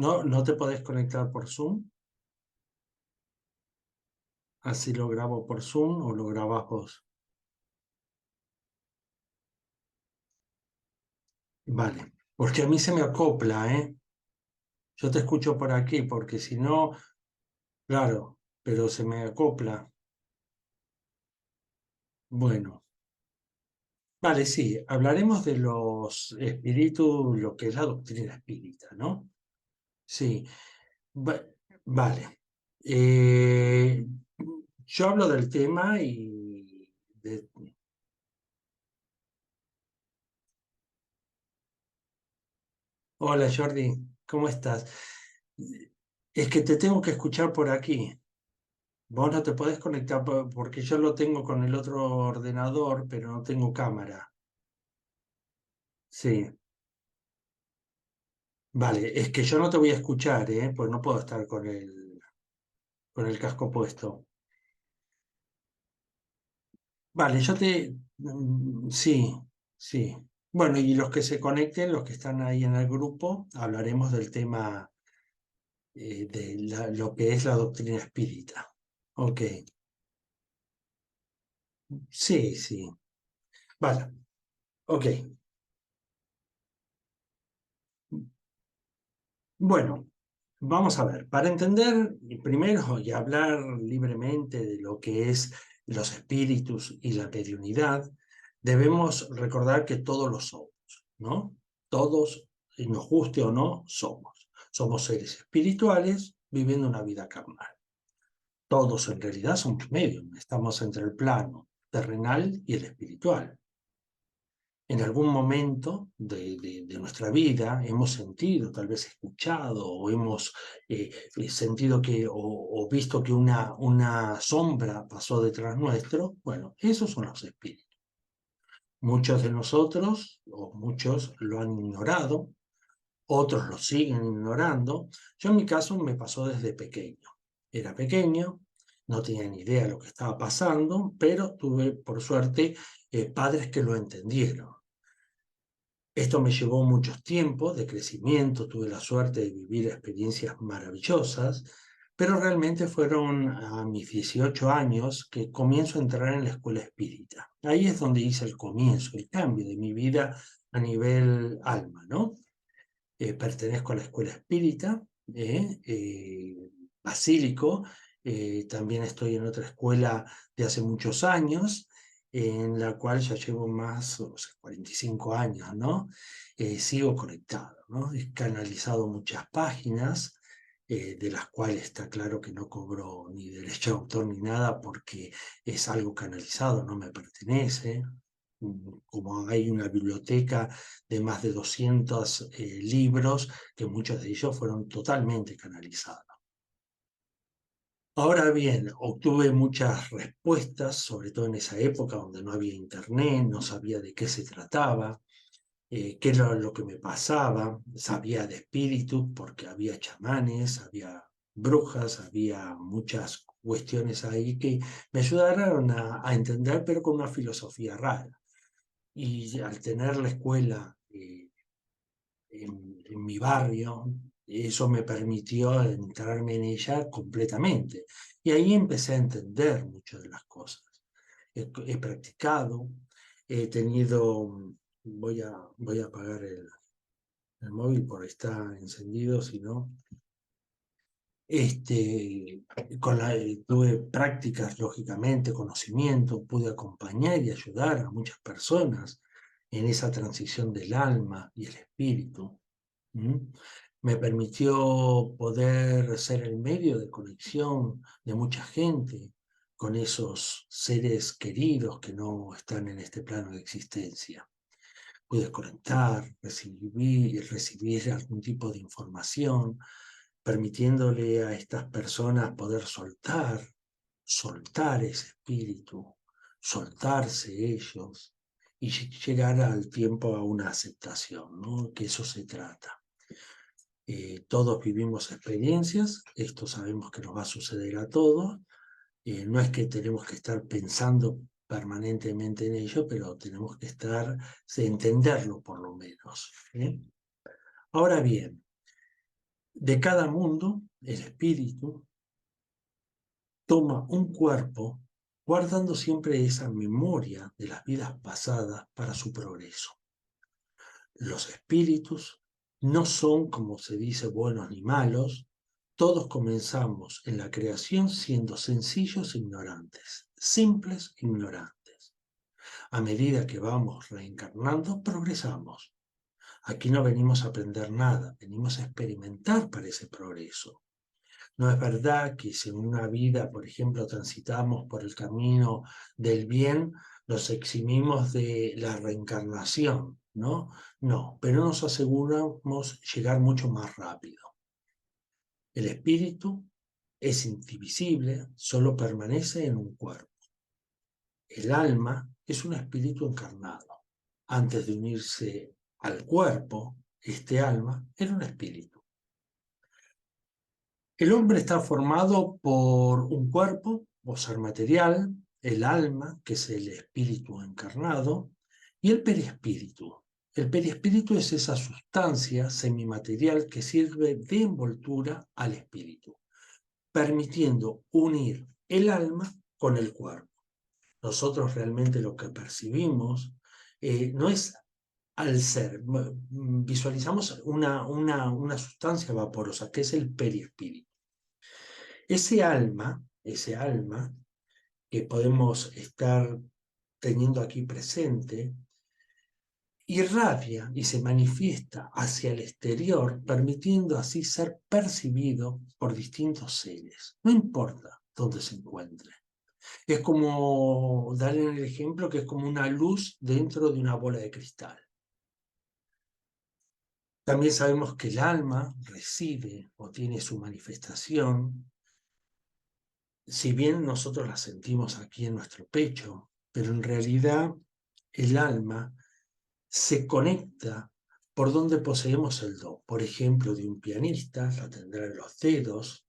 ¿No te podés conectar por Zoom? Así lo grabo por Zoom o lo grabás vos. Vale, porque a mí se me acopla, ¿eh? Yo te escucho por aquí, porque si no, claro, pero se me acopla. Bueno, vale, sí, hablaremos de los espíritus, lo que es la doctrina espírita, ¿no? Sí, va- vale. Eh, yo hablo del tema y... Hola Jordi, ¿cómo estás? Es que te tengo que escuchar por aquí. Vos no te podés conectar porque yo lo tengo con el otro ordenador, pero no tengo cámara. Sí, vale, es que yo no te voy a escuchar, ¿eh? Pues no puedo estar con el casco puesto. Vale, sí, sí. Bueno, y los que se conecten, los que están ahí en el grupo, hablaremos del tema de lo que es la doctrina espírita. Ok, sí, sí. Vale, ok. Bueno, vamos a ver, para entender primero y hablar libremente de lo que es los espíritus y la mediunidad, debemos recordar que todos lo somos, ¿no? Todos, y nos guste o no, somos. Somos seres espirituales viviendo una vida carnal. Todos en realidad somos medium, estamos entre el plano terrenal y el espiritual. En algún momento de nuestra vida hemos sentido, tal vez escuchado, o hemos sentido que, o visto que una sombra pasó detrás nuestro. Bueno, esos son los espíritus. Muchos de nosotros, o muchos, lo han ignorado, otros lo siguen ignorando. Yo en mi caso me pasó desde pequeño. Era pequeño, no tenía ni idea de lo que estaba pasando, pero tuve, por suerte, padres que lo entendieron. Esto me llevó muchos tiempos de crecimiento, tuve la suerte de vivir experiencias maravillosas, pero realmente fueron a mis 18 años que comienzo a entrar en la escuela espírita. Ahí es donde hice el comienzo, el cambio de mi vida a nivel alma, ¿no? Pertenezco a la escuela espírita, Basílico, también estoy en otra escuela de hace muchos años, en la cual ya llevo más, o sea, 45 años, ¿no? Sigo conectado, ¿no? He canalizado muchas páginas, de las cuales está claro que no cobro ni derecho de autor ni nada porque es algo canalizado, no me pertenece. Como hay una biblioteca de más de 200 libros, que muchos de ellos fueron totalmente canalizados. Ahora bien, obtuve muchas respuestas, sobre todo en esa época donde no había internet, no sabía de qué se trataba, qué era lo que me pasaba, sabía de espíritus porque había chamanes, había brujas, había muchas cuestiones ahí que me ayudaron a entender, pero con una filosofía rara. Y al tener la escuela en mi barrio, eso me permitió entrarme en ella completamente. Y ahí empecé a entender muchas de las cosas. He practicado, he tenido, voy a apagar el móvil porque está encendido, si no. Este, tuve prácticas, lógicamente, conocimiento, pude acompañar y ayudar a muchas personas en esa transición del alma y el espíritu. ¿Mm? Me permitió poder ser el medio de conexión de mucha gente con esos seres queridos que no están en este plano de existencia. Pude conectar, recibir algún tipo de información, permitiéndole a estas personas poder soltar ese espíritu, soltarse ellos y llegar al tiempo a una aceptación, ¿no? Que eso se trata. Todos vivimos experiencias, esto sabemos que nos va a suceder a todos, no es que tenemos que estar pensando permanentemente en ello, pero tenemos que entenderlo por lo menos. ¿Eh? Ahora bien, de cada mundo, el espíritu toma un cuerpo guardando siempre esa memoria de las vidas pasadas para su progreso. Los espíritus no son, como se dice, buenos ni malos. Todos comenzamos en la creación siendo sencillos e ignorantes, simples e ignorantes. A medida que vamos reencarnando, progresamos. Aquí no venimos a aprender nada, venimos a experimentar para ese progreso. No es verdad que si en una vida, por ejemplo, transitamos por el camino del bien, nos eximimos de la reencarnación, ¿no? No, pero nos aseguramos llegar mucho más rápido. El espíritu es indivisible, solo permanece en un cuerpo. El alma es un espíritu encarnado. Antes de unirse al cuerpo, este alma era un espíritu. El hombre está formado por un cuerpo, o ser material, el alma, que es el espíritu encarnado, y el perispíritu. El perispíritu es esa sustancia semimaterial que sirve de envoltura al espíritu, permitiendo unir el alma con el cuerpo. Nosotros realmente lo que percibimos no es al ser, visualizamos una sustancia vaporosa, que es el perispíritu. Ese alma que podemos estar teniendo aquí presente, irradia y se manifiesta hacia el exterior, permitiendo así ser percibido por distintos seres, no importa dónde se encuentre. Es como, darle el ejemplo, que es como una luz dentro de una bola de cristal. También sabemos que el alma reside o tiene su manifestación, si bien nosotros la sentimos aquí en nuestro pecho, pero en realidad el alma se conecta por donde poseemos el don. Por ejemplo, de un pianista, la tendrá en los dedos,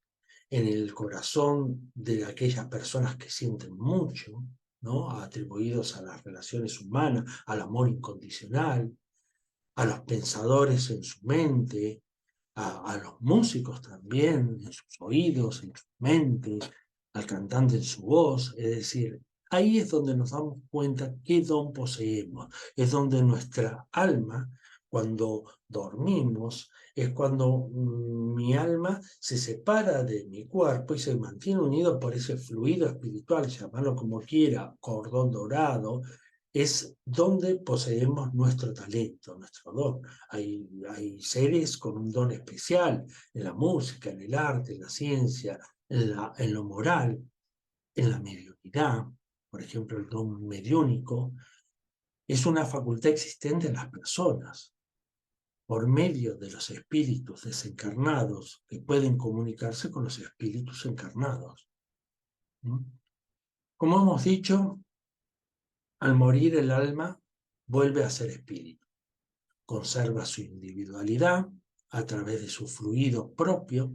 en el corazón de aquellas personas que sienten mucho, ¿no? Atribuidos a las relaciones humanas, al amor incondicional, a los pensadores en su mente, a los músicos también, en sus oídos, en su mente, al cantante en su voz. Es decir, ahí es donde nos damos cuenta qué don poseemos. Es donde nuestra alma, cuando dormimos, es cuando mi alma se separa de mi cuerpo y se mantiene unido por ese fluido espiritual, llamarlo como quiera, cordón dorado, es donde poseemos nuestro talento, nuestro don. Hay seres con un don especial en la música, en el arte, en la ciencia, en lo moral, en la mediunidad. Por ejemplo, el don mediúnico es una facultad existente en las personas por medio de los espíritus desencarnados que pueden comunicarse con los espíritus encarnados. Como hemos dicho, al morir el alma vuelve a ser espíritu. Conserva su individualidad a través de su fluido propio,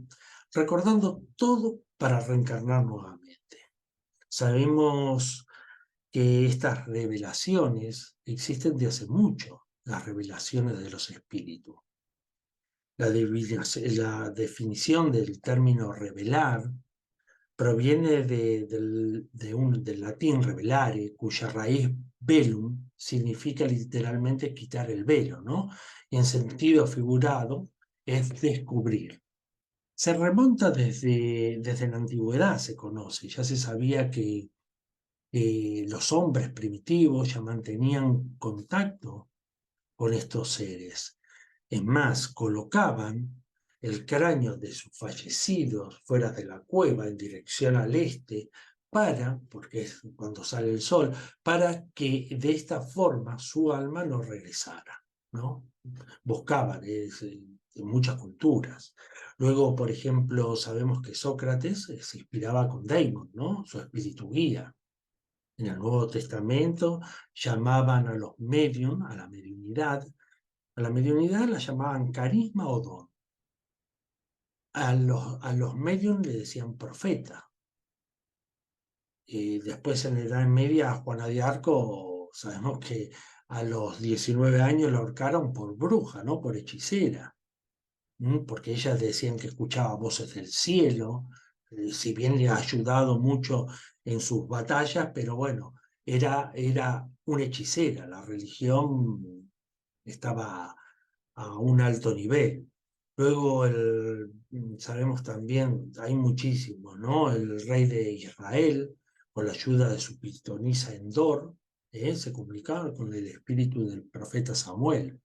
recordando todo para reencarnar nuevamente. Sabemos que estas revelaciones existen de hace mucho, las revelaciones de los espíritus. La definición del término revelar proviene del latín revelare, cuya raíz velum significa literalmente quitar el velo, ¿no? Y en sentido figurado es descubrir. Se remonta desde la antigüedad, se conoce, ya se sabía que los hombres primitivos ya mantenían contacto con estos seres. Es más, colocaban el cráneo de sus fallecidos fuera de la cueva en dirección al este porque es cuando sale el sol, para que de esta forma su alma no regresara, ¿no? Buscaban en muchas culturas. Luego, por ejemplo, sabemos que Sócrates se inspiraba con Daimon, ¿no? Su espíritu guía. En el Nuevo Testamento llamaban a los medium, a la mediunidad la llamaban carisma o don. A los medium le decían profeta. Y después en la Edad Media a Juana de Arco, sabemos que a los 19 años la ahorcaron por bruja, ¿no? Por hechicera. porque ellas decían que escuchaba voces del cielo, si bien le ha ayudado mucho en sus batallas, pero bueno, era una hechicera, la religión estaba a un alto nivel. Luego sabemos también, hay muchísimos, ¿no? El rey de Israel, con la ayuda de su pitonisa Endor, se comunicaba con el espíritu del profeta Samuel.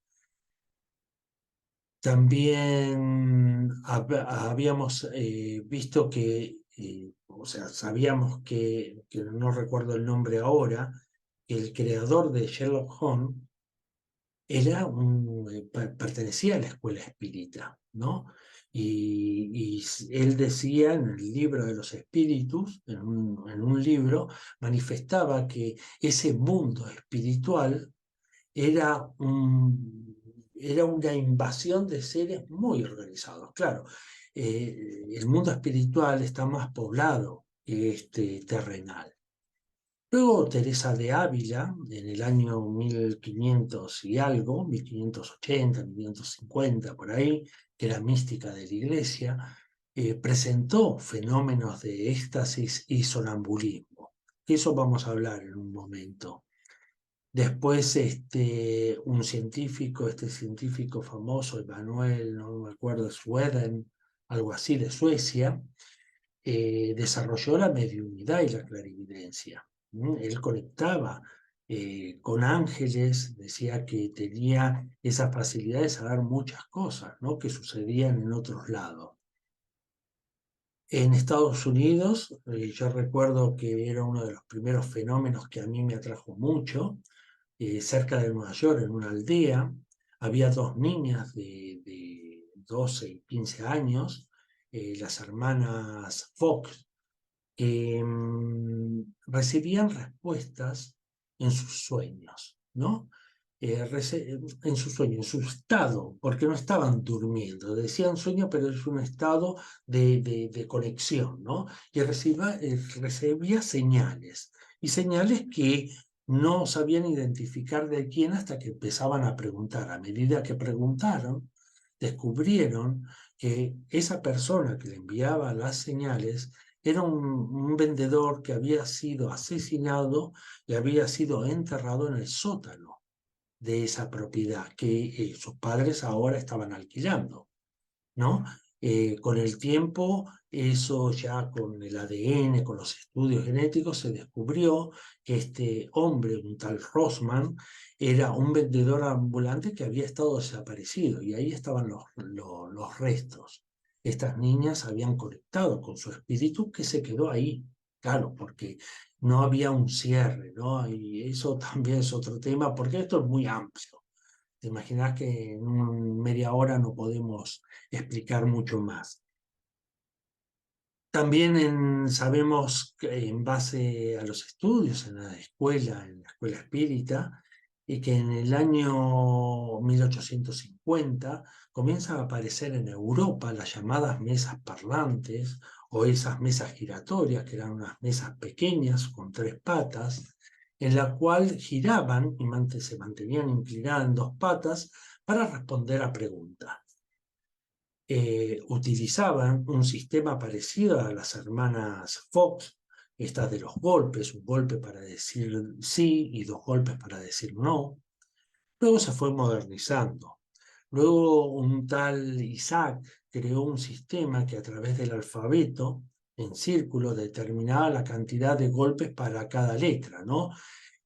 También habíamos visto que, o sea, sabíamos que no recuerdo el nombre ahora, que el creador de Sherlock Holmes pertenecía a la escuela espírita, ¿no? Y él decía en el libro de los espíritus, en un libro, manifestaba que ese mundo espiritual era, era una invasión de seres muy organizados. Claro, el mundo espiritual está más poblado que este terrenal. Luego Teresa de Ávila, en el año 1500 y algo, 1580, 1550, por ahí, que era mística de la iglesia, presentó fenómenos de éxtasis y sonambulismo. Eso vamos a hablar en un momento. Después, un científico, este científico famoso, Emanuel, no me acuerdo, Sweden, algo así, de Suecia, desarrolló la mediunidad y la clarividencia. Él conectaba con ángeles, decía que tenía esa facilidad de saber muchas cosas, ¿no? Que sucedían en otros lados. En Estados Unidos, yo recuerdo que era uno de los primeros fenómenos que a mí me atrajo mucho, cerca de Nueva York, en una aldea, había dos niñas de 12 y 15 años, las hermanas Fox, que recibían respuestas en sus sueños, ¿no? En su sueño, en su estado, porque no estaban durmiendo, decían sueño, pero es un estado de conexión, ¿no? Y recibía señales, y señales que no sabían identificar de quién hasta que empezaban a preguntar. A medida que preguntaron, descubrieron que esa persona que le enviaba las señales era un vendedor que había sido asesinado y había sido enterrado en el sótano de esa propiedad que sus padres ahora estaban alquilando, ¿no? Con el tiempo, eso ya con el ADN, con los estudios genéticos, se descubrió que este hombre, un tal Rossman, era un vendedor ambulante que había estado desaparecido y ahí estaban los restos. Estas niñas habían conectado con su espíritu que se quedó ahí, claro, porque no había un cierre, ¿no? Y eso también es otro tema, porque esto es muy amplio. Te imaginas que en media hora no podemos explicar mucho más. También sabemos que en base a los estudios en la escuela espírita, y que en el año 1850 comienzan a aparecer en Europa las llamadas mesas parlantes o esas mesas giratorias, que eran unas mesas pequeñas con tres patas, en la cual giraban y se mantenían inclinadas en dos patas para responder a preguntas. Utilizaban un sistema parecido a las hermanas Fox, estas de los golpes, un golpe para decir sí y dos golpes para decir no. Luego se fue modernizando. Luego un tal Isaac creó un sistema que a través del alfabeto en círculo determinaba la cantidad de golpes para cada letra, ¿no?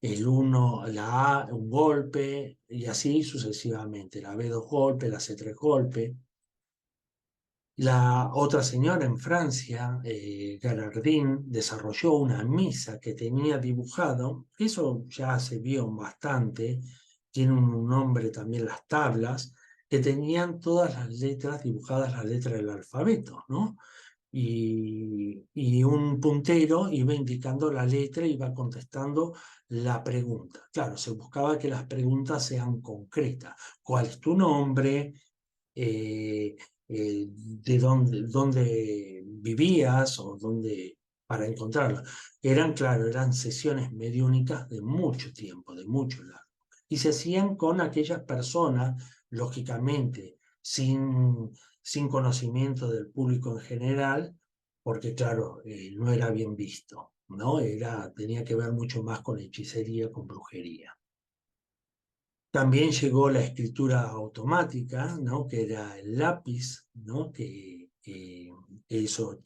El 1, la A, un golpe, y así sucesivamente. La B, dos golpes, la C, tres golpes. La otra señora en Francia, Galardín, desarrolló una misa que tenía dibujado, eso ya se vio bastante, tiene un nombre también las tablas, que tenían todas las letras dibujadas, las letras del alfabeto, ¿no? Y un puntero iba indicando la letra y iba contestando la pregunta. Claro, se buscaba que las preguntas sean concretas. ¿Cuál es tu nombre? eh, de dónde vivías o dónde para encontrarla. Claro, eran sesiones mediúnicas de mucho tiempo, de mucho largo. Y se hacían con aquellas personas, lógicamente, sin conocimiento del público en general, porque claro, no era bien visto, ¿no? Tenía que ver mucho más con hechicería, con brujería. También llegó la escritura automática, ¿no? Que era el lápiz, ¿no? Que hizo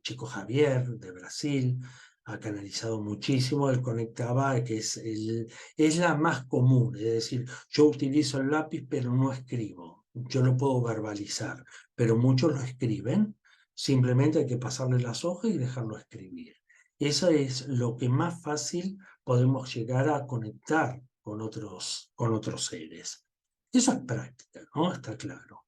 Chico Javier de Brasil, ha canalizado muchísimo, él conectaba, es la más común, es decir, yo utilizo el lápiz pero no escribo, yo lo puedo verbalizar, pero muchos lo escriben, simplemente hay que pasarle las hojas y dejarlo escribir. Eso es lo que más fácil podemos llegar a conectar con otros seres. Eso es práctica, ¿no? Está claro.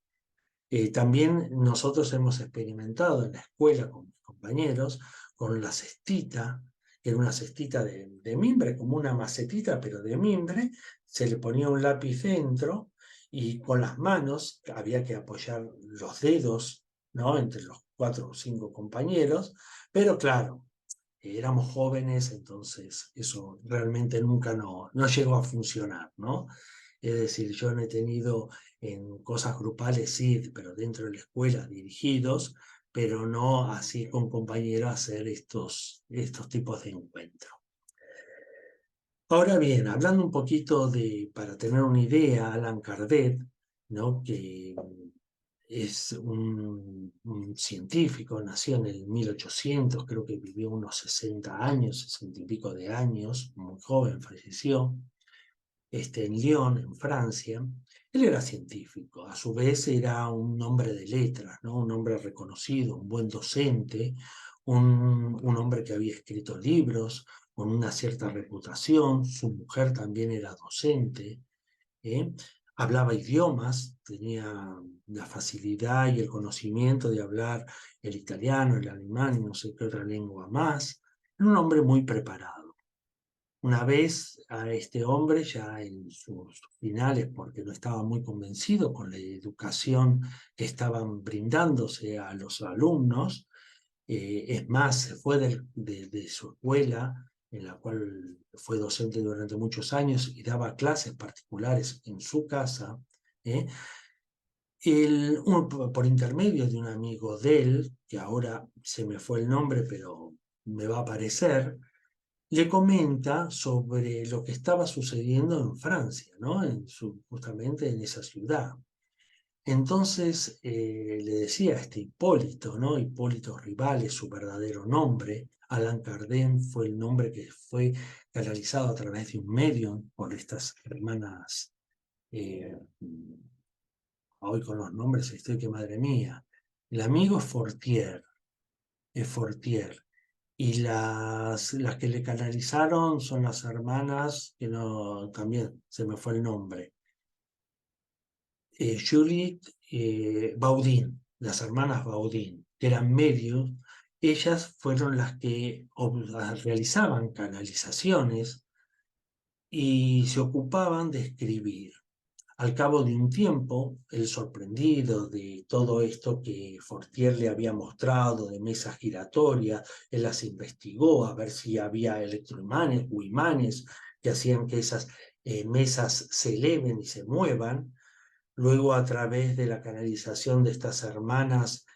También nosotros hemos experimentado en la escuela con mis compañeros con la cestita, que era una cestita de mimbre, como una macetita, pero de mimbre, se le ponía un lápiz dentro y con las manos había que apoyar los dedos, ¿no? Entre los 4 o 5 compañeros, pero claro, éramos jóvenes, entonces eso realmente nunca no llegó a funcionar, ¿no? Es decir, yo no he tenido en cosas grupales, sí, pero dentro de la escuela dirigidos, pero no así con compañeros hacer estos tipos de encuentros. Ahora bien, hablando un poquito para tener una idea, Allan Kardec, ¿no? Que es un científico, nació en el 1800, creo que vivió unos 60 años, 60 y pico de años, muy joven, falleció, en Lyon, en Francia. Él era científico, a su vez era un hombre de letras, ¿no? Un hombre reconocido, un buen docente, un hombre que había escrito libros con una cierta reputación, su mujer también era docente, ¿eh? Hablaba idiomas, tenía la facilidad y el conocimiento de hablar el italiano, el alemán y no sé qué otra lengua más. Era un hombre muy preparado. Una vez a este hombre, ya en sus finales, porque no estaba muy convencido con la educación que estaban brindándose a los alumnos, es más, se fue de su escuela, en la cual fue docente durante muchos años y daba clases particulares en su casa, ¿eh? Por intermedio de un amigo de él, que ahora se me fue el nombre, pero me va a aparecer, le comenta sobre lo que estaba sucediendo en Francia, ¿no? Justamente en esa ciudad. Entonces le decía a este Hipólito, ¿no? Hipólito Rival es su verdadero nombre. Allan Kardec fue el nombre que fue canalizado a través de un medium por estas hermanas. eh, Hoy con los nombres estoy que madre mía. El amigo es Fortier. Y las que le canalizaron son las hermanas, que no, también se me fue el nombre. Judith Baudin, las hermanas Baudin, que eran medios, ellas fueron las que realizaban canalizaciones y se ocupaban de escribir. Al cabo de un tiempo, el sorprendido de todo esto que Fortier le había mostrado de mesas giratorias, él las investigó a ver si había electroimanes o imanes que hacían que esas mesas se eleven y se muevan. Luego, a través de la canalización de estas hermanas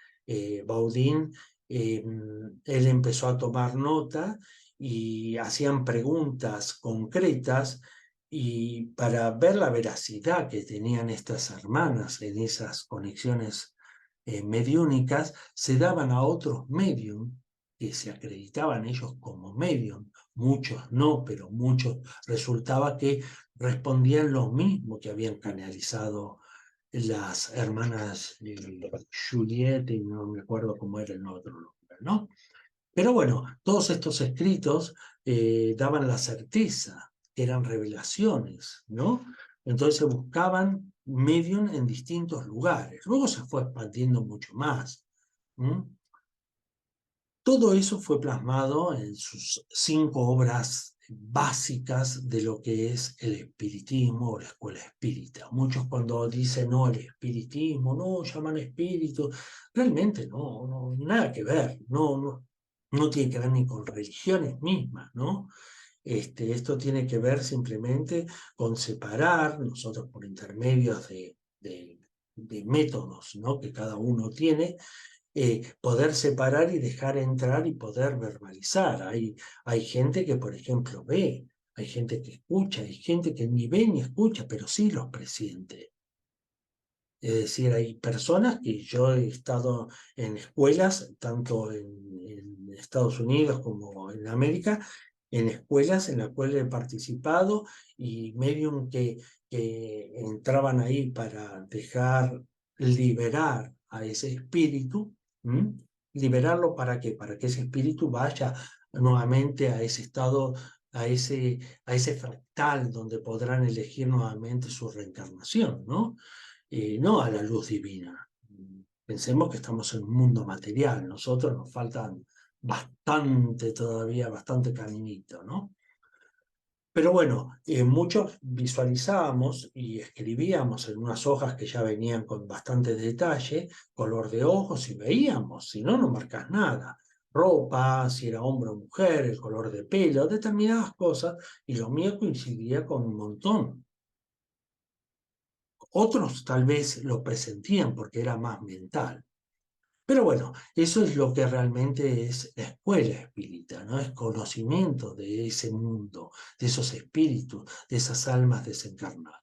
Baudín, él empezó a tomar nota y hacían preguntas concretas y para ver la veracidad que tenían estas hermanas en esas conexiones mediúnicas, se daban a otros medium que se acreditaban ellos como medium, muchos no, pero muchos resultaba que respondían lo mismo que habían canalizado las hermanas Juliette, y no me acuerdo cómo era el otro nombre, ¿no? Pero bueno, todos estos escritos daban la certeza, eran revelaciones, ¿no? Entonces se buscaban medium en distintos lugares. Luego se fue expandiendo mucho más. ¿Mm? Todo eso fue plasmado en sus 5 obras básicas de lo que es el espiritismo o la escuela espírita. Muchos cuando dicen, no, el espiritismo, no, llaman espíritu, realmente no, nada que ver, no tiene que ver ni con religiones mismas, ¿no? Esto tiene que ver simplemente con separar, nosotros por intermedios de de métodos, ¿no?, que cada uno tiene, poder separar y dejar entrar y poder verbalizar. Hay gente que, por ejemplo, ve, hay gente que escucha, hay gente que ni ve ni escucha, pero sí los presiente. Es decir, hay personas que yo he estado en escuelas, tanto en Estados Unidos como en América, en escuelas en las cuales he participado y medium que entraban ahí para dejar liberar a ese espíritu. ¿Mm? ¿Liberarlo para qué? Para que ese espíritu vaya nuevamente a ese estado, a ese fractal donde podrán elegir nuevamente su reencarnación, ¿no? No a la luz divina. Pensemos que estamos en un mundo material, nosotros nos faltan bastante todavía, bastante caminito, ¿no? Pero bueno, muchos visualizábamos y escribíamos en unas hojas que ya venían con bastante detalle, color de ojos y veíamos, si no, no marcas nada. Ropa, si era hombre o mujer, el color de pelo, determinadas cosas, y lo mío coincidía con un montón. Otros tal vez lo presentían porque era más mental. Pero bueno, eso es lo que realmente es la escuela espírita, ¿no? Es conocimiento de ese mundo, de esos espíritus, de esas almas desencarnadas.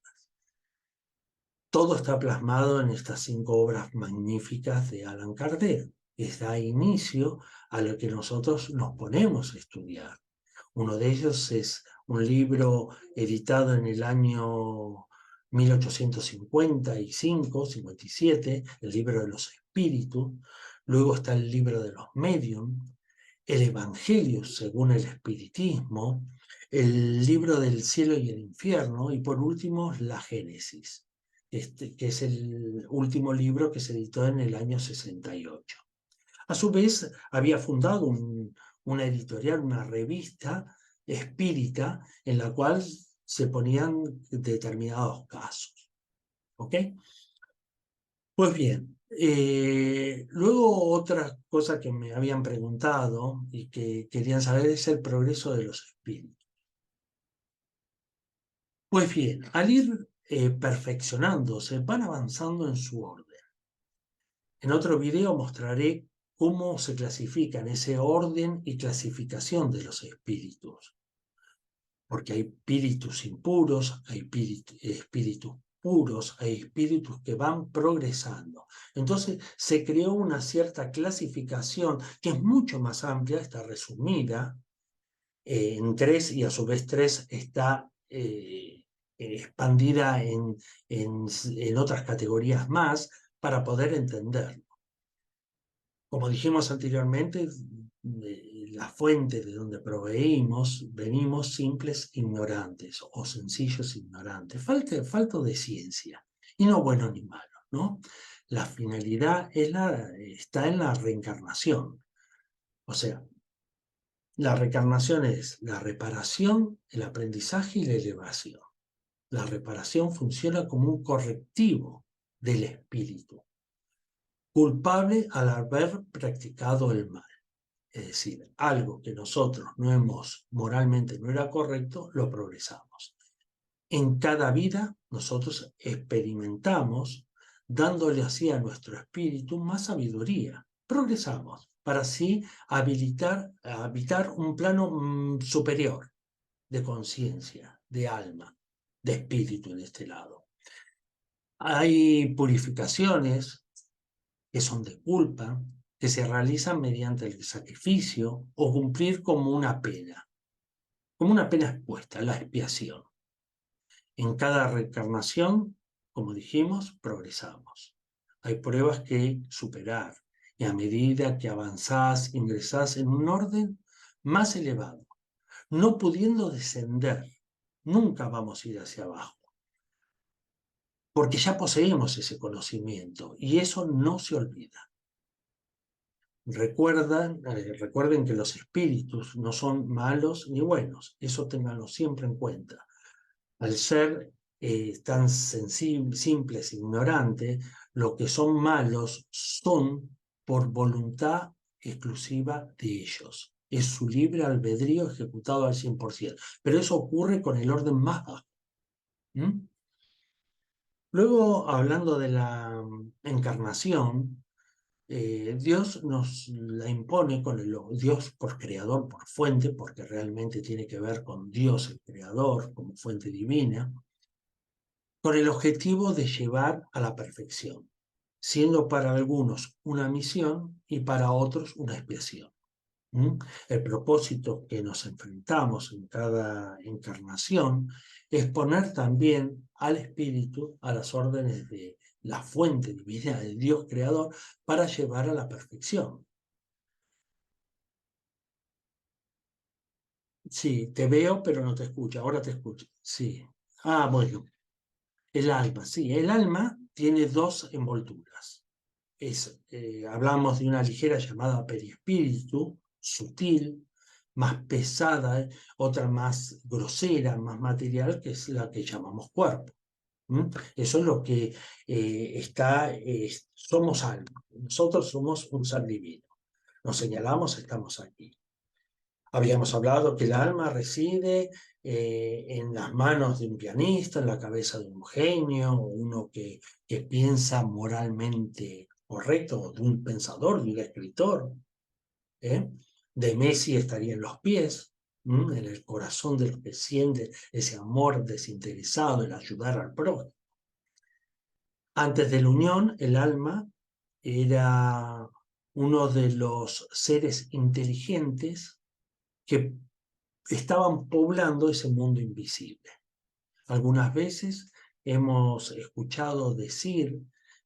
Todo está plasmado en estas 5 obras magníficas de Allan Kardec, que da inicio a lo que nosotros nos ponemos a estudiar. Uno de ellos es un libro editado en el año 1855-57, el libro de los espíritus. Luego está el libro de los médium, el Evangelio según el espiritismo, el libro del cielo y el infierno y por último la Génesis, que es el último libro que se editó en el año 68. A su vez, había fundado una editorial, una revista espírita en la cual se ponían determinados casos. ¿Ok? Pues bien, luego otra cosa que me habían preguntado y que querían saber es el progreso de los espíritus. Pues bien, al ir perfeccionándose, van avanzando en su orden. En otro video mostraré cómo se clasifican ese orden y clasificación de los espíritus. Porque hay espíritus impuros, hay espíritus puros, hay espíritus que van progresando. Entonces se creó una cierta clasificación que es mucho más amplia, está resumida en 3 y a su vez 3 está expandida en otras categorías más para poder entenderlo. Como dijimos anteriormente, la fuente de donde venimos simples ignorantes o sencillos ignorantes, falto de ciencia, y no bueno ni malo, ¿no? La finalidad está en la reencarnación. O sea, la reencarnación es la reparación, el aprendizaje y la elevación. La reparación funciona como un correctivo del espíritu, culpable al haber practicado el mal. Es decir, algo que nosotros moralmente no era correcto, lo progresamos. En cada vida nosotros experimentamos, dándole así a nuestro espíritu más sabiduría. Progresamos para así habitar un plano superior de conciencia, de alma, de espíritu en este lado. Hay purificaciones que son de culpa, que se realizan mediante el sacrificio o cumplir como una pena expuesta, la expiación. En cada reencarnación, como dijimos, progresamos. Hay pruebas que superar y a medida que avanzás, ingresás en un orden más elevado, no pudiendo descender, nunca vamos a ir hacia abajo, porque ya poseemos ese conocimiento y eso no se olvida. Recuerden que los espíritus no son malos ni buenos, eso ténganlo siempre en cuenta. Al ser tan simples, ignorantes, lo que son malos son por voluntad exclusiva de ellos. Es su libre albedrío ejecutado al 100%. Pero eso ocurre con el orden más bajo. ¿Mm? Luego, hablando de la encarnación, Dios nos la impone con Dios por creador, por fuente, porque realmente tiene que ver con Dios el creador como fuente divina, con el objetivo de llevar a la perfección, siendo para algunos una misión y para otros una expiación. ¿Mm? El propósito que nos enfrentamos en cada encarnación es poner también al espíritu a las órdenes de la fuente divina del Dios creador para llevar a la perfección. Sí, te veo, pero no te escucho. Ahora te escucho. Sí. Ah, bueno. El alma, sí. El alma tiene dos envolturas. Hablamos de una ligera llamada perispíritu, sutil, más pesada, otra más grosera, más material, que es la que llamamos cuerpo. ¿Mm? Eso es lo que somos alma. Nosotros somos un ser divino. Nos señalamos, estamos aquí. Habíamos hablado que el alma reside en las manos de un pianista, en la cabeza de un genio, uno que piensa moralmente correcto, de un pensador, de un escritor. ¿Eh? De Messi estaría en los pies, en el corazón de los que siente ese amor desinteresado, el ayudar al prójimo. Antes de la unión, el alma era uno de los seres inteligentes que estaban poblando ese mundo invisible. Algunas veces hemos escuchado decir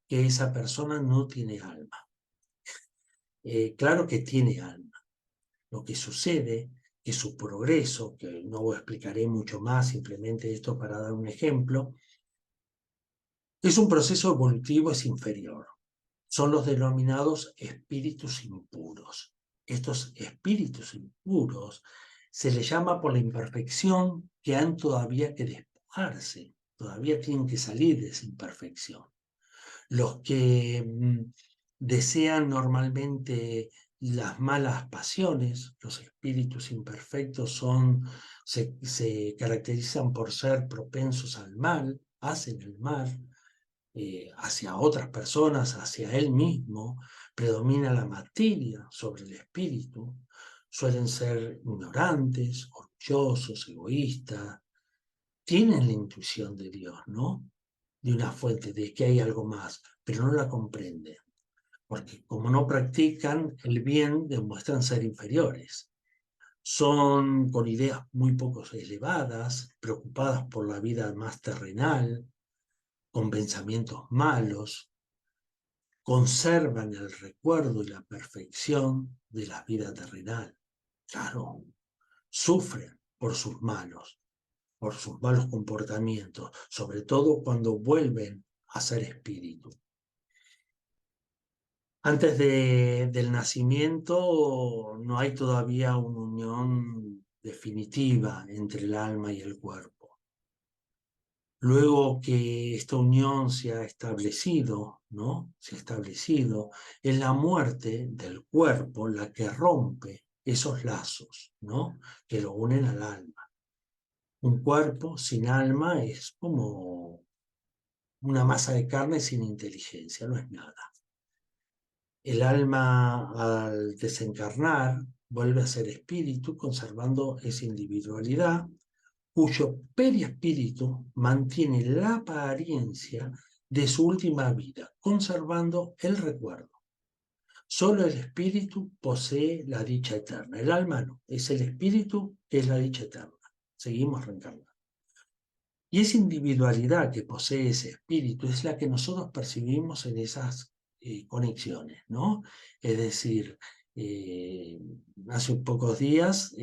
que esa persona no tiene alma. Claro que tiene alma. Lo que sucede que su progreso, que no explicaré mucho más, simplemente esto para dar un ejemplo, es un proceso evolutivo, es inferior. Son los denominados espíritus impuros. Estos espíritus impuros se les llama por la imperfección que han todavía que despojarse, todavía tienen que salir de esa imperfección. Los que desean normalmente las malas pasiones, los espíritus imperfectos se caracterizan por ser propensos al mal, hacen el mal, hacia otras personas, hacia él mismo, predomina la materia sobre el espíritu, suelen ser ignorantes, orgullosos, egoístas, tienen la intuición de Dios, ¿no? De una fuente, de que hay algo más, pero no la comprenden, porque como no practican el bien, demuestran ser inferiores. Son con ideas muy poco elevadas, preocupadas por la vida más terrenal, con pensamientos malos, conservan el recuerdo y la perfección de la vida terrenal. Claro, sufren por sus malos comportamientos, sobre todo cuando vuelven a ser espíritu. Antes del nacimiento no hay todavía una unión definitiva entre el alma y el cuerpo. Luego que esta unión se ha establecido, ¿no? Se ha establecido, es la muerte del cuerpo la que rompe esos lazos, ¿no? Que lo unen al alma. Un cuerpo sin alma es como una masa de carne sin inteligencia, no es nada. El alma, al desencarnar, vuelve a ser espíritu, conservando esa individualidad, cuyo perispíritu mantiene la apariencia de su última vida, conservando el recuerdo. Solo el espíritu posee la dicha eterna. El alma no, es el espíritu que es la dicha eterna. Seguimos reencarnando. Y esa individualidad que posee ese espíritu es la que nosotros percibimos en esas conexiones, ¿no? Es decir, eh, hace pocos días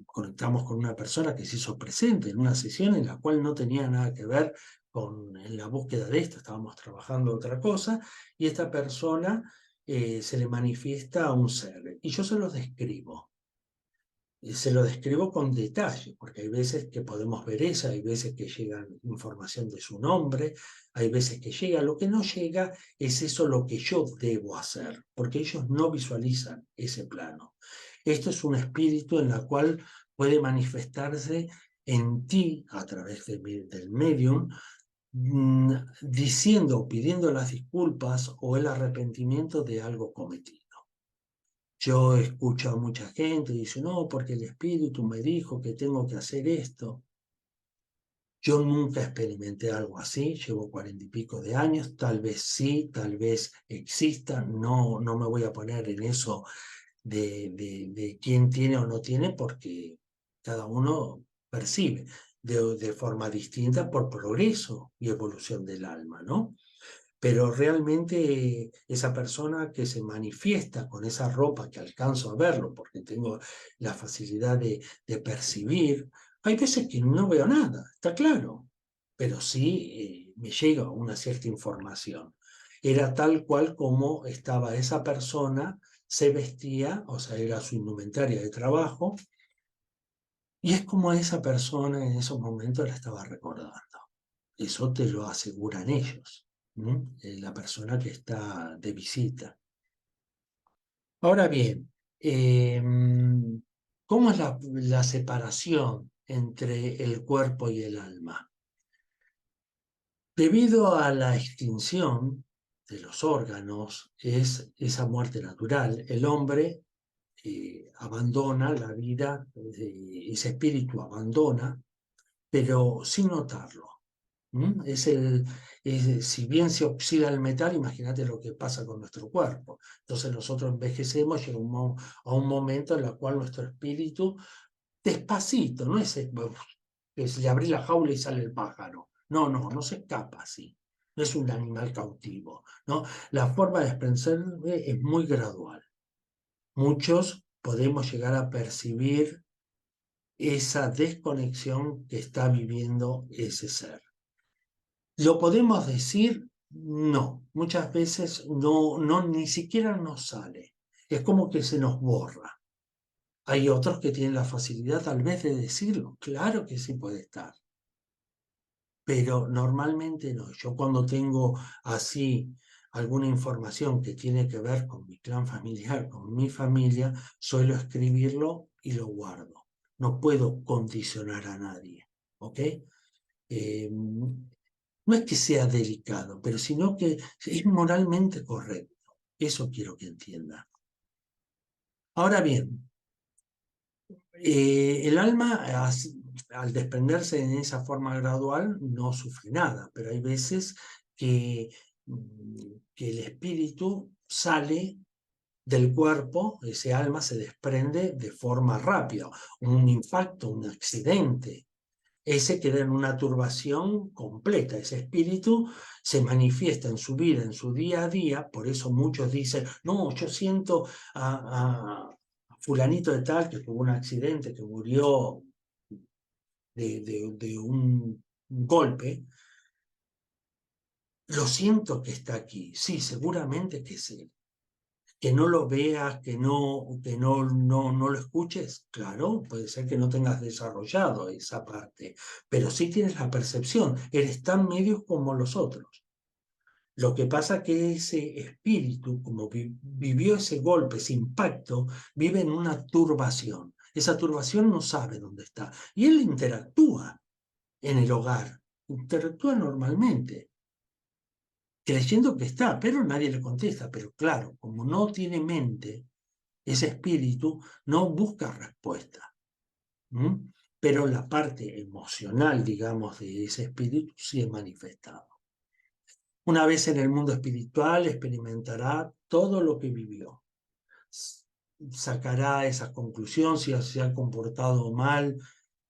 conectamos con una persona que se hizo presente en una sesión en la cual no tenía nada que ver en la búsqueda de esto, estábamos trabajando otra cosa, y esta persona se le manifiesta a un ser, y yo se lo describo. Se lo describo con detalle, porque hay veces que podemos ver eso, hay veces que llega información de su nombre, hay veces que llega. Lo que no llega es eso lo que yo debo hacer, porque ellos no visualizan ese plano. Esto es un espíritu en la cual puede manifestarse en ti a través del medium diciendo o pidiendo las disculpas o el arrepentimiento de algo cometido. Yo escucho a mucha gente y dice, no, porque el Espíritu me dijo que tengo que hacer esto. Yo nunca experimenté algo así, llevo 40 y pico de años, tal vez sí, tal vez exista, no, no me voy a poner en eso de quién tiene o no tiene, porque cada uno percibe de forma distinta por progreso y evolución del alma, ¿no? Pero realmente esa persona que se manifiesta con esa ropa, que alcanzo a verlo porque tengo la facilidad de percibir, hay veces que no veo nada, está claro, pero sí me llega una cierta información. Era tal cual como estaba esa persona, se vestía, o sea, era su indumentaria de trabajo, y es como esa persona en esos momentos la estaba recordando. Eso te lo aseguran ellos, ¿no? La persona que está de visita. Ahora bien, ¿cómo es la separación entre el cuerpo y el alma? Debido a la extinción de los órganos, es esa muerte natural, el hombre abandona la vida, ese espíritu abandona, pero sin notarlo. Si bien se oxida el metal, imagínate lo que pasa con nuestro cuerpo. Entonces nosotros envejecemos, llega a un momento en el cual nuestro espíritu, despacito, no es que se le abre la jaula y sale el pájaro. No, no, no se escapa así. No es un animal cautivo, ¿no? La forma de desprenderse es muy gradual. Muchos podemos llegar a percibir esa desconexión que está viviendo ese ser. ¿Lo podemos decir? No, muchas veces no, no, ni siquiera nos sale. Es como que se nos borra. Hay otros que tienen la facilidad tal vez de decirlo. Claro que sí puede estar, pero normalmente no. Yo cuando tengo así alguna información que tiene que ver con mi clan familiar, con mi familia, suelo escribirlo y lo guardo. No puedo condicionar a nadie, ¿ok? Eh, no es que sea delicado, pero sino que es moralmente correcto. Eso quiero que entienda. Ahora bien, el alma, al desprenderse en esa forma gradual, no sufre nada, pero hay veces que, que el espíritu sale del cuerpo, ese alma se desprende de forma rápida, un impacto, un accidente, ese queda en una turbación completa. Ese espíritu se manifiesta en su vida, en su día a día, por eso muchos dicen, no, yo siento a fulanito de tal que tuvo un accidente, que murió de un golpe, lo siento que está aquí. Sí, seguramente que sí. Que no lo veas, no lo escuches, claro, puede ser que no tengas desarrollado esa parte, pero sí tienes la percepción, eres tan medio como los otros. Lo que pasa que ese espíritu, como vivió ese golpe, ese impacto, vive en una turbación. Esa turbación no sabe dónde está. Y él interactúa en el hogar, interactúa normalmente creyendo que está, pero nadie le contesta. Pero claro, como no tiene mente, ese espíritu no busca respuesta. ¿Mm? Pero la parte emocional, digamos, de ese espíritu sí es manifestado. Una vez en el mundo espiritual experimentará todo lo que vivió. Sacará esa conclusión, si se ha comportado mal,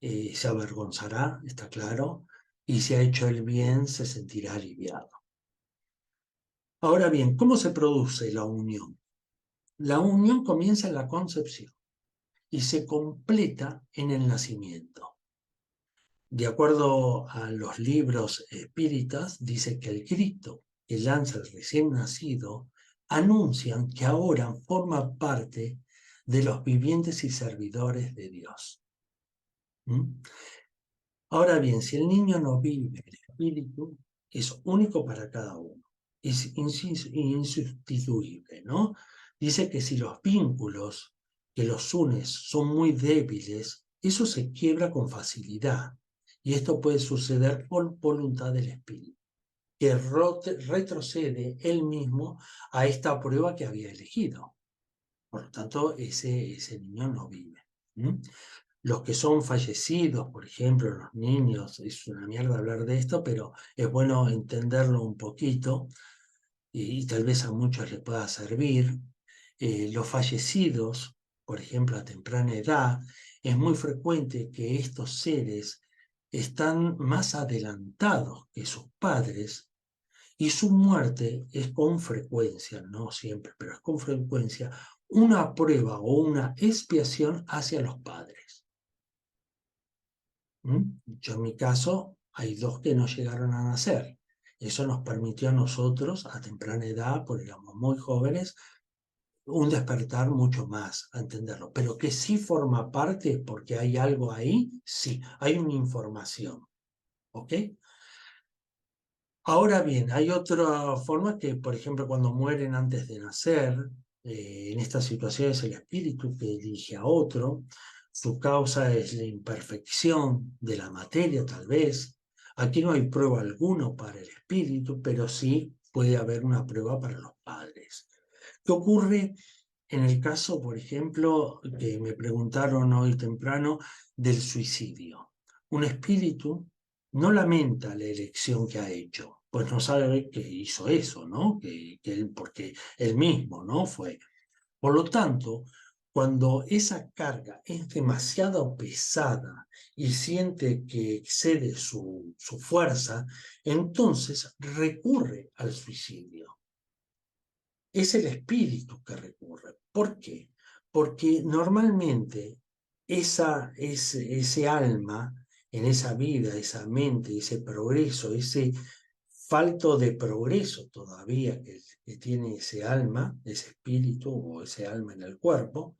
se avergonzará, está claro, y si ha hecho el bien, se sentirá aliviado. Ahora bien, ¿cómo se produce la unión? La unión comienza en la concepción y se completa en el nacimiento. De acuerdo a los libros espíritas, dice que el grito que lanza el recién nacido anuncian que ahora forma parte de los vivientes y servidores de Dios. ¿Mm? Ahora bien, si el niño no vive el espíritu, es único para cada uno, es insustituible, ¿no? Dice que si los vínculos que los unes son muy débiles, eso se quiebra con facilidad. Y esto puede suceder por voluntad del espíritu. que retrocede él mismo a esta prueba que había elegido. Por lo tanto, ese niño no vive. ¿Mm? Los que son fallecidos, por ejemplo, los niños, es una mierda hablar de esto, pero es bueno entenderlo un poquito y tal vez a muchos les pueda servir. Los fallecidos, por ejemplo, a temprana edad, es muy frecuente que estos seres están más adelantados que sus padres y su muerte es con frecuencia, no siempre, pero es con frecuencia, una prueba o una expiación hacia los padres. Yo en mi caso hay dos que no llegaron a nacer. Eso nos permitió a nosotros, a temprana edad, porque éramos muy jóvenes, un despertar mucho más a entenderlo. Pero que sí forma parte, porque hay algo ahí, sí, hay una información. ¿Ok? Ahora bien, hay otra forma que, por ejemplo, cuando mueren antes de nacer, en estas situaciones el espíritu que elige a otro, su causa es la imperfección de la materia, tal vez. Aquí no hay prueba alguna para el espíritu, pero sí puede haber una prueba para los padres. ¿Qué ocurre en el caso, por ejemplo, que me preguntaron hoy temprano del suicidio? Un espíritu no lamenta la elección que ha hecho, pues no sabe que hizo eso, ¿no? Porque él mismo, ¿no? Fue. Por lo tanto, cuando esa carga es demasiado pesada y siente que excede su fuerza, entonces recurre al suicidio. Es el espíritu que recurre. ¿Por qué? Porque normalmente ese alma, en esa vida, esa mente, ese progreso, ese falto de progreso todavía que tiene ese alma, ese espíritu o ese alma en el cuerpo,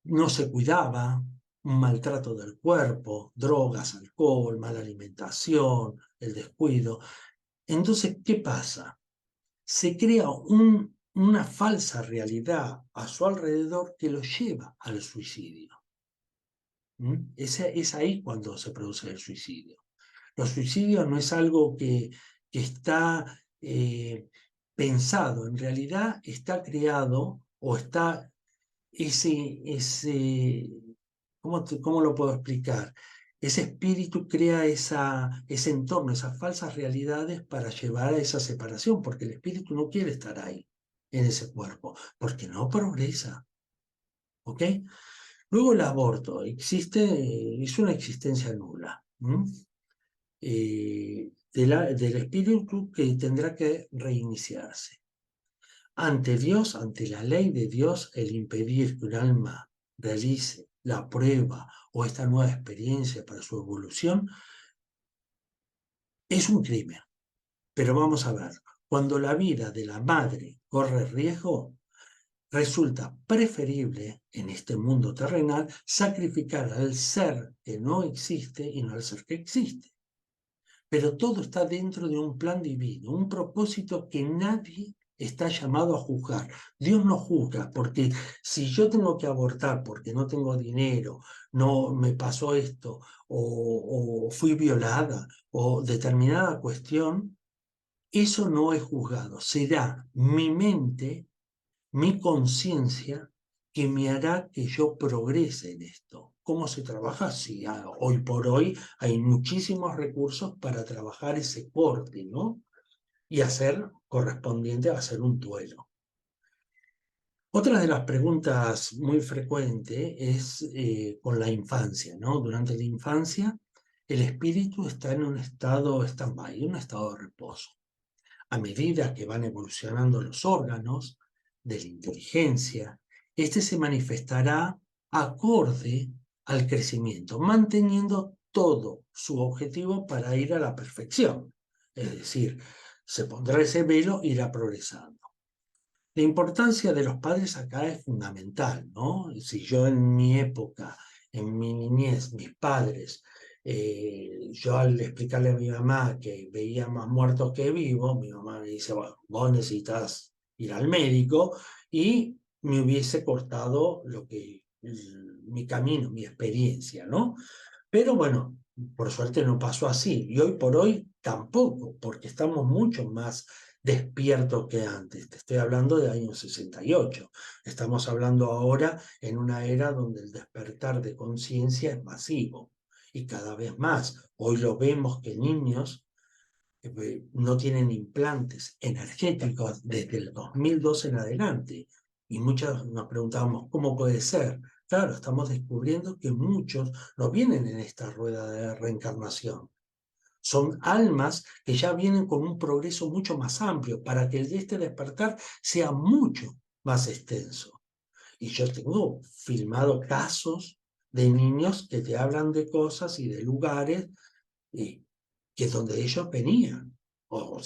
no se cuidaba, un maltrato del cuerpo, drogas, alcohol, mala alimentación, el descuido. Entonces, ¿qué pasa? Se crea una falsa realidad a su alrededor que lo lleva al suicidio. Es ahí cuando se produce el suicidio. Los suicidios no es algo que está pensado, en realidad está creado o está ese ¿cómo lo puedo explicar? Ese espíritu crea ese entorno, esas falsas realidades para llevar a esa separación, porque el espíritu no quiere estar ahí, en ese cuerpo, porque no progresa. ¿Ok? Luego el aborto es una existencia nula. Del espíritu que tendrá que reiniciarse. Ante Dios, ante la ley de Dios, el impedir que un alma realice la prueba o esta nueva experiencia para su evolución es un crimen. Pero vamos a ver, cuando la vida de la madre corre riesgo, resulta preferible en este mundo terrenal sacrificar al ser que no existe y no al ser que existe. Pero todo está dentro de un plan divino, un propósito que nadie está llamado a juzgar. Dios no juzga, porque si yo tengo que abortar porque no tengo dinero, no me pasó esto, o fui violada, o determinada cuestión, eso no es juzgado. Será mi mente, mi conciencia, que me hará que yo progrese en esto. ¿Cómo se trabaja? Sí, hoy por hoy hay muchísimos recursos para trabajar ese corte, ¿no? Y hacer correspondiente a hacer un duelo. Otra de las preguntas muy frecuentes es con la infancia, ¿no? Durante la infancia, el espíritu está en un estado stand-by, un estado de reposo. A medida que van evolucionando los órganos de la inteligencia, este se manifestará acorde al crecimiento, manteniendo todo su objetivo para ir a la perfección. Es decir, se pondrá ese velo e irá progresando. La importancia de los padres acá es fundamental, ¿no? Si yo en mi época, en mi niñez, mis padres, yo al explicarle a mi mamá que veía más muertos que vivos, mi mamá me dice, bueno, vos necesitas ir al médico y me hubiese cortado mi camino, mi experiencia, ¿no? Pero bueno, Por suerte no pasó así. Y hoy por hoy tampoco, porque estamos mucho más despiertos que antes. Te estoy hablando de años 68. Estamos hablando ahora en una era donde el despertar de conciencia es masivo y cada vez más. Hoy lo vemos que niños no tienen implantes energéticos desde el 2002 en adelante. Y muchos nos preguntábamos, ¿cómo puede ser? Claro, estamos descubriendo que muchos no vienen en esta rueda de reencarnación. Son almas que ya vienen con un progreso mucho más amplio para que este despertar sea mucho más extenso. Y yo tengo filmado casos de niños que te hablan de cosas y de lugares que es donde ellos venían, o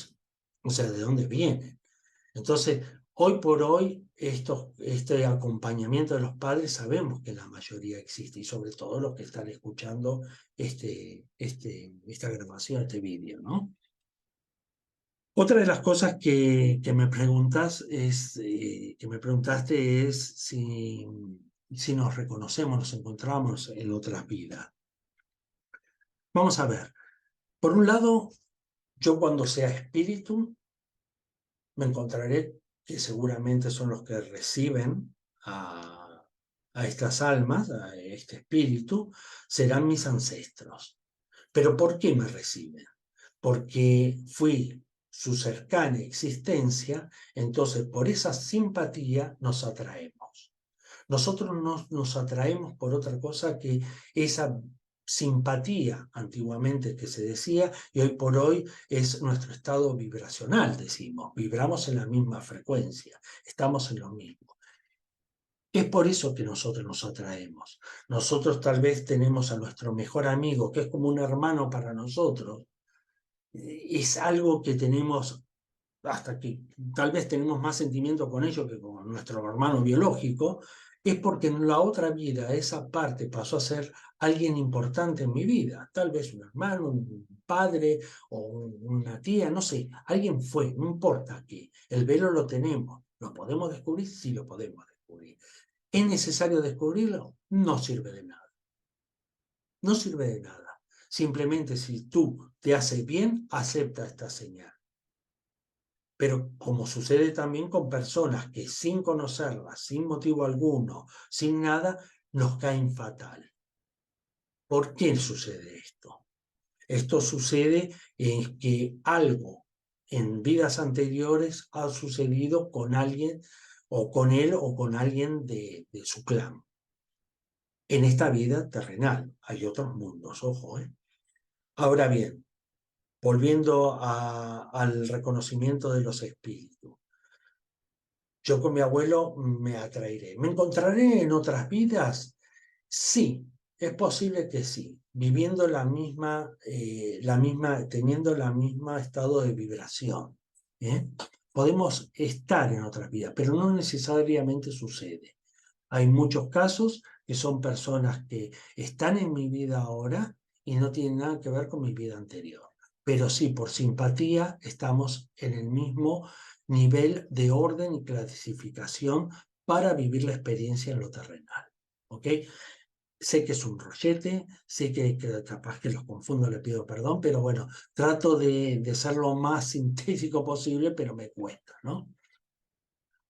sea, de dónde vienen. Entonces, hoy por hoy, este acompañamiento de los padres sabemos que la mayoría existe, y sobre todo los que están escuchando esta grabación, este vídeo, ¿no? Otra de las cosas que me preguntas que me preguntaste es si nos reconocemos, nos encontramos en otras vidas. Vamos a ver. Por un lado, yo cuando sea espíritu, me encontraré que seguramente son los que reciben a estas almas, a este espíritu, serán mis ancestros. ¿Pero por qué me reciben? Porque fui su cercana existencia, entonces por esa simpatía nos atraemos. Nosotros nos atraemos por otra cosa que esa simpatía antiguamente que se decía, y hoy por hoy es nuestro estado vibracional, decimos. Vibramos en la misma frecuencia, estamos en lo mismo. Es por eso que nosotros nos atraemos. Nosotros tal vez tenemos a nuestro mejor amigo, que es como un hermano para nosotros. Es algo que tenemos hasta que tal vez tenemos más sentimiento con ellos que con nuestro hermano biológico, es porque en la otra vida esa parte pasó a ser alguien importante en mi vida, tal vez un hermano, un padre o una tía, no sé, alguien fue, no importa qué, el velo lo tenemos, ¿lo podemos descubrir? Sí lo podemos descubrir. ¿Es necesario descubrirlo? No sirve de nada, no sirve de nada. Simplemente si tú te haces bien, acepta esta señal. Pero como sucede también con personas que sin conocerlas, sin motivo alguno, sin nada, nos caen fatal. ¿Por qué sucede esto? Esto sucede en que algo en vidas anteriores ha sucedido con alguien o con él o con alguien de su clan. En esta vida terrenal hay otros mundos, ojo, ¿eh? Ahora bien, volviendo al reconocimiento de los espíritus. Yo con mi abuelo me atraeré. ¿Me encontraré en otras vidas? Sí, es posible que sí, viviendo teniendo la misma estado de vibración. ¿Eh? Podemos estar en otras vidas, pero no necesariamente sucede. Hay muchos casos que son personas que están en mi vida ahora y no tienen nada que ver con mi vida anterior. Pero sí, por simpatía, estamos en el mismo nivel de orden y clasificación para vivir la experiencia en lo terrenal. ¿Ok? Sé que es un rollete, sé que capaz que los confundo, le pido perdón, pero bueno, trato de ser lo más sintético posible, pero me cuesta, ¿no?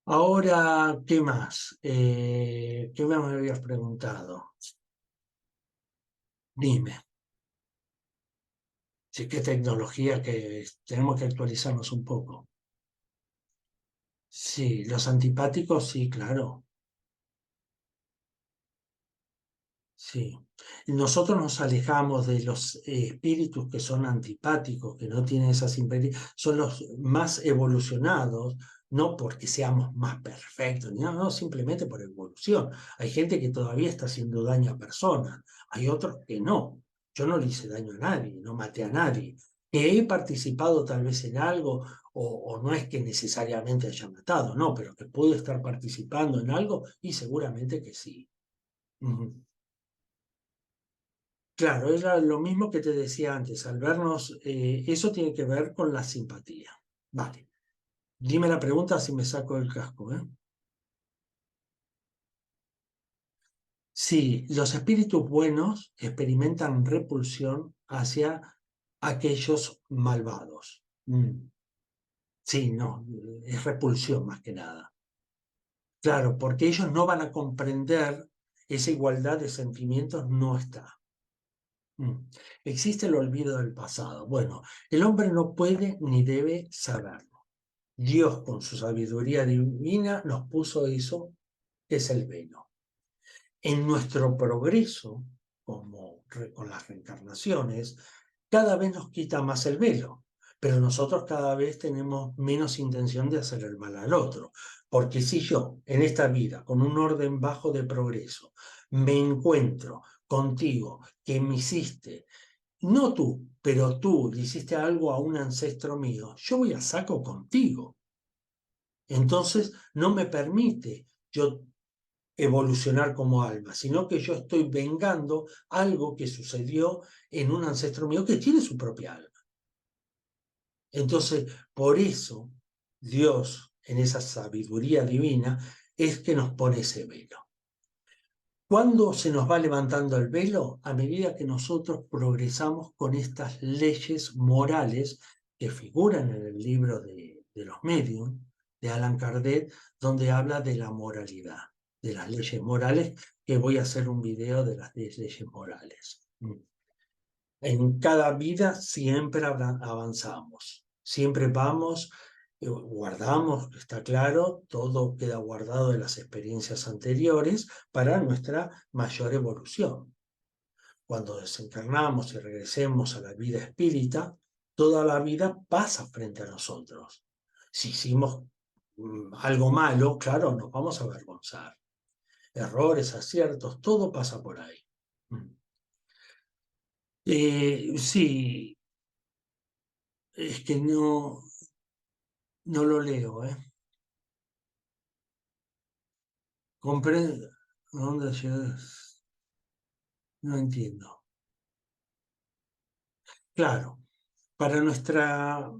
Ahora, ¿qué más? ¿Qué más me habías preguntado? Dime, si qué tecnología que tenemos que actualizarnos un poco. Sí, los antipáticos, sí, claro. Sí. Nosotros nos alejamos de los espíritus que son antipáticos, que no tienen esa simpatia, son los más evolucionados, no porque seamos más perfectos, no, no, simplemente por evolución. Hay gente que todavía está haciendo daño a personas, hay otros que no. Yo no le hice daño a nadie, no maté a nadie. Que he participado tal vez en algo, o no es que necesariamente haya matado, no, pero que pude estar participando en algo y seguramente que sí. Ujú. Claro, era lo mismo que te decía antes, al vernos, eso tiene que ver con la simpatía. Vale, dime la pregunta si me saco el casco, ¿eh? Sí, los espíritus buenos experimentan repulsión hacia aquellos malvados. Sí, no, es repulsión más que nada. Claro, porque ellos no van a comprender esa igualdad de sentimientos, no está. Existe el olvido del pasado. Bueno, el hombre no puede ni debe saberlo. Dios, con su sabiduría divina, nos puso eso, que es el velo. En nuestro progreso, como con las reencarnaciones, cada vez nos quita más el velo, pero nosotros cada vez tenemos menos intención de hacer el mal al otro. Porque si yo, en esta vida, con un orden bajo de progreso, me encuentro contigo que me hiciste, no tú, pero tú le hiciste algo a un ancestro mío, yo voy a saco contigo. Entonces no me permite yo evolucionar como alma, sino que yo estoy vengando algo que sucedió en un ancestro mío que tiene su propia alma. Entonces, por eso, Dios, en esa sabiduría divina, es que nos pone ese velo. ¿Cuándo se nos va levantando el velo? A medida que nosotros progresamos con estas leyes morales que figuran en el libro de los Medium, de Allan Kardec, donde habla de la moralidad, de las leyes morales, que voy a hacer un video de las leyes morales. En cada vida siempre avanzamos, siempre vamos, guardamos, está claro, todo queda guardado de las experiencias anteriores para nuestra mayor evolución. Cuando desencarnamos y regresemos a la vida espírita, toda la vida pasa frente a nosotros. Si hicimos algo malo, claro, nos vamos a avergonzar. Errores, aciertos, todo pasa por ahí. Sí, es que no lo leo, ¿eh? Comprendo. ¿Dónde llegas? No entiendo. Claro, para nuestra,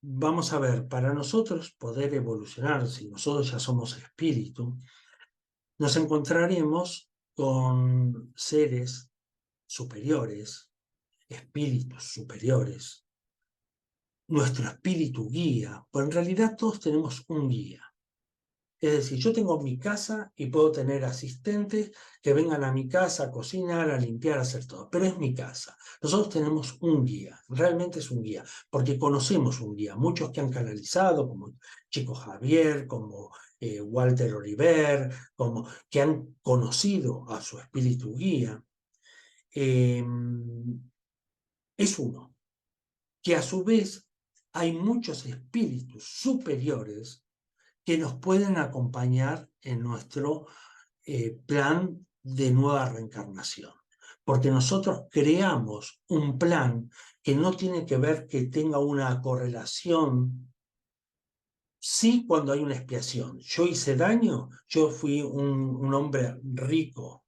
vamos a ver, para nosotros poder evolucionar, si nosotros ya somos espíritu, nos encontraremos con seres superiores, espíritus superiores. Nuestro espíritu guía, pues en realidad todos tenemos un guía. Es decir, yo tengo mi casa y puedo tener asistentes que vengan a mi casa a cocinar, a limpiar, a hacer todo, pero es mi casa. Nosotros tenemos un guía, realmente es un guía, porque conocemos un guía. Muchos que han canalizado, como Chico Javier, como Walter Oliver, como que han conocido a su espíritu guía, eh, es uno, que a su vez hay muchos espíritus superiores que nos pueden acompañar en nuestro plan de nueva reencarnación. Porque nosotros creamos un plan que no tiene que ver que tenga una correlación, sí cuando hay una expiación. Yo hice daño, yo fui un hombre rico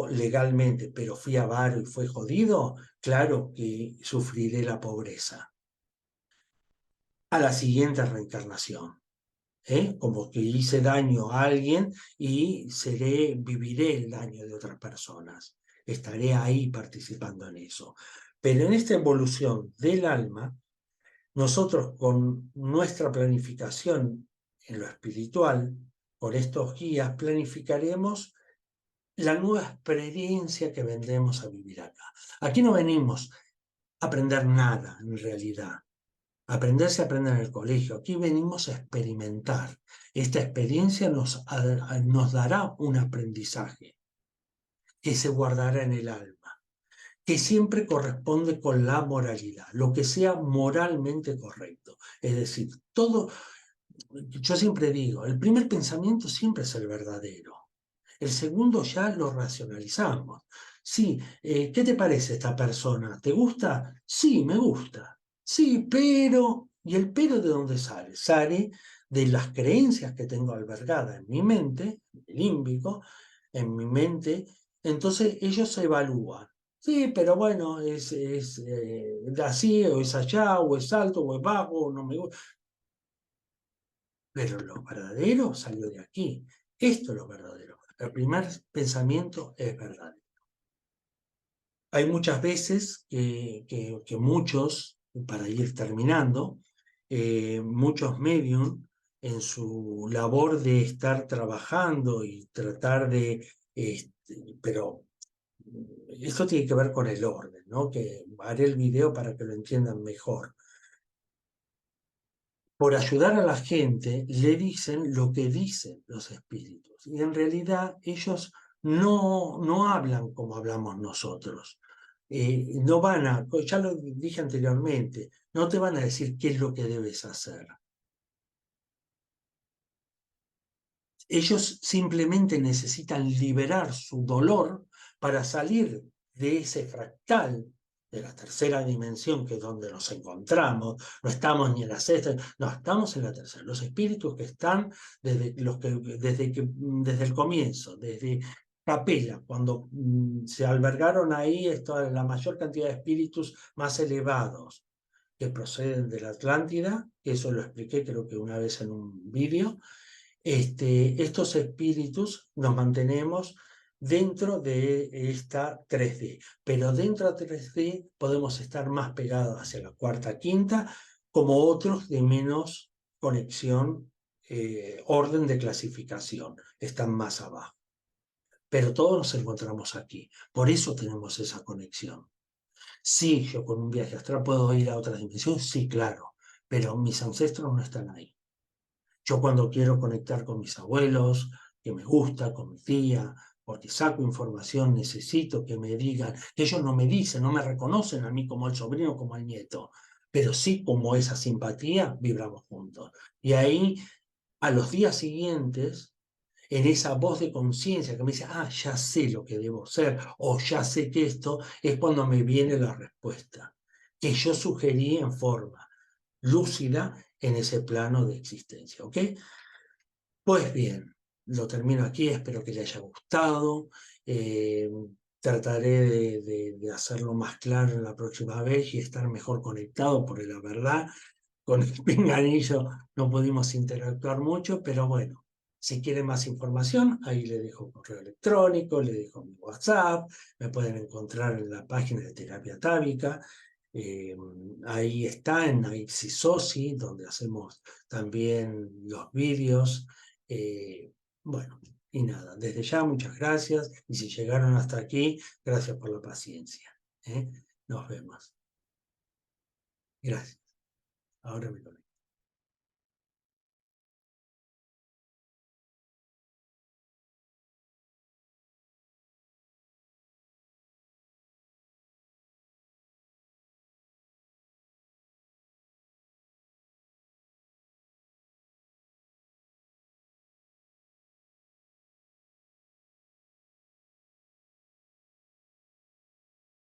legalmente, pero fui avaro y fue jodido, claro que sufriré la pobreza. A la siguiente reencarnación. Como que hice daño a alguien y viviré el daño de otras personas. Estaré ahí participando en eso. Pero en esta evolución del alma, nosotros con nuestra planificación en lo espiritual, con estos guías, planificaremos la nueva experiencia que vendremos a vivir acá. Aquí no venimos a aprender nada, en realidad. Aprender se aprende en el colegio. Aquí venimos a experimentar. Esta experiencia nos dará un aprendizaje que se guardará en el alma, que siempre corresponde con la moralidad, lo que sea moralmente correcto. Es decir, todo, yo siempre digo, el primer pensamiento siempre es el verdadero. El segundo ya lo racionalizamos. Sí, ¿qué te parece esta persona? ¿Te gusta? Sí, me gusta. Sí, pero... ¿Y el pero de dónde sale? Sale de las creencias que tengo albergadas en mi mente, en el límbico, en mi mente. Entonces ellos se evalúan. Sí, pero bueno, es así, o es allá, o es alto, o es bajo, o no me gusta. Pero lo verdadero salió de aquí. Esto es lo verdadero. El primer pensamiento es verdadero. Hay muchas veces que muchos, para ir terminando, muchos medium en su labor de estar trabajando y tratar de, pero esto tiene que ver con el orden, ¿no? Que haré el video para que lo entiendan mejor. Por ayudar a la gente, le dicen lo que dicen los espíritus. Y en realidad ellos no hablan como hablamos nosotros. No van a, ya lo dije anteriormente, no te van a decir qué es lo que debes hacer. Ellos simplemente necesitan liberar su dolor para salir de ese fractal de la tercera dimensión, que es donde nos encontramos. No estamos ni en la sexta, no, estamos en la tercera. Los espíritus que están desde el comienzo, desde Capella, cuando se albergaron ahí la mayor cantidad de espíritus más elevados que proceden de la Atlántida, que eso lo expliqué creo que una vez en un vídeo. Estos espíritus nos mantenemos dentro de esta 3D, pero dentro de 3D podemos estar más pegados hacia la cuarta, quinta, como otros de menos conexión, orden de clasificación, están más abajo. Pero todos nos encontramos aquí, por eso tenemos esa conexión. Sí, yo con un viaje astral puedo ir a otra dimensión, sí, claro, pero mis ancestros no están ahí. Yo cuando quiero conectar con mis abuelos, que me gusta, con mi tía, porque saco información, necesito que me digan, que ellos no me dicen, no me reconocen a mí como el sobrino, como el nieto, pero sí como esa simpatía, vibramos juntos. Y ahí, a los días siguientes, en esa voz de conciencia que me dice, ah, ya sé lo que debo ser, o ya sé que esto, es cuando me viene la respuesta, que yo sugerí en forma lúcida en ese plano de existencia, ¿ok? Pues bien, lo termino aquí, espero que le haya gustado. eh, Trataré de hacerlo más claro la próxima vez y estar mejor conectado, porque la verdad, con el pinganillo no pudimos interactuar mucho, pero bueno, si quieren más información, ahí le dejo correo electrónico, le dejo mi WhatsApp, me pueden encontrar en la página de Terapia Atávica. eh, Ahí está en Soci, donde hacemos también los vídeos. Bueno, y nada, desde ya muchas gracias y si llegaron hasta aquí, gracias por la paciencia. ¿Eh? Nos vemos. Gracias. Ahora me conecto.